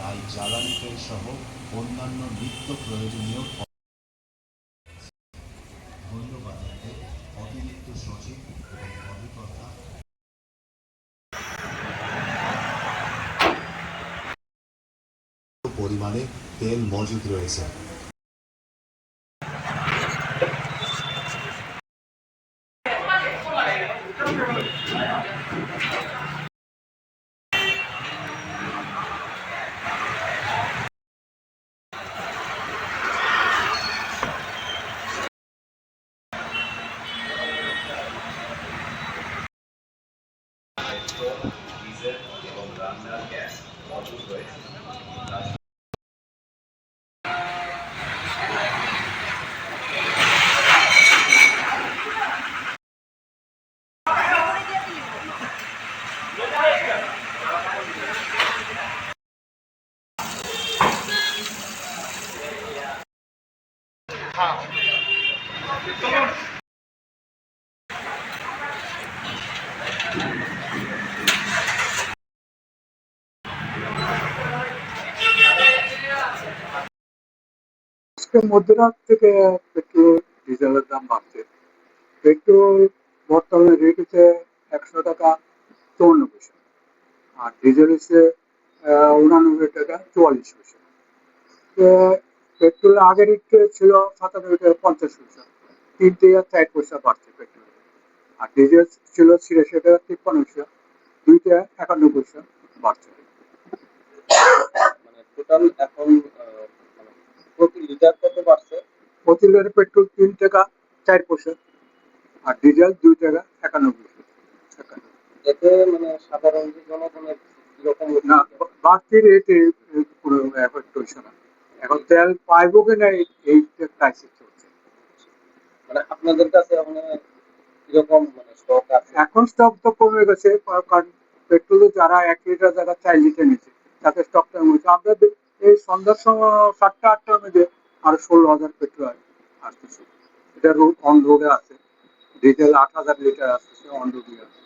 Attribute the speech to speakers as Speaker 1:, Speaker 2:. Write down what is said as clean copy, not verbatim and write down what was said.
Speaker 1: তাই জ্বালানি তেল সহ অন্যান্য নিত্য প্রয়োজনীয় ধন্যবাদ অতিরিক্ত সচিব এবং অধিকর্তা পরিমাণে তেল মজুদ রয়েছে। ডিজেল এবং রান্নার গ্যাস মজুদ রয়েছে।
Speaker 2: মধ্যরাত থেকে পেট্রোল ডিজেলের দাম বাড়ছে। পেট্রোল বর্তমানে রেট হচ্ছে 100 টাকা 54 পয়সা, আর ডিজেল হচ্ছে 99 টাকা 44 পয়সা। তো পেট্রোল আগের রেট ছিল 97 টাকা 50 পয়সা, 3 থেকে 4 পয়সা বাড়ছে পেট্রোল। আর ডিজেল ছিল 86 টাকা 53 পয়সা, 2 টাকা 51 পয়সা বাড়ছে।
Speaker 3: মানে টোটাল এখন মানে প্রতি লিটার কত বাড়ছে?
Speaker 2: প্রতি লিটার পেট্রোল 3 টাকা 4 পয়সা, আর ডিজেল 2 টাকা 91 পয়সা।
Speaker 3: এতে মানে সাধারণ জনগণের কিরকম
Speaker 2: না, বাড়তি রেটে কোনো এফেক্ট হচ্ছে না। এখন তেল পাইবো কিনা এই ক্রাইসিস চলছে।
Speaker 3: মানে আপনাদের কাছে মানে কিরকম মানে স্টক আছে?
Speaker 2: এখন স্টক তো কমে গেছে, কারণ পেট্রোলে যারা 1 লিটার জায়গা 4 লিটার নিচ্ছে তাতে স্টকটা কমেছে। আমরা এই সন্ধ্যার সময় 7টা 8টার মধ্যে আর 16,000 পেট্রোল আসতেছে। এটা অন রোডে আছে। ডিজেল 8,000 লিটার আসতেছে অন রোডে আছে।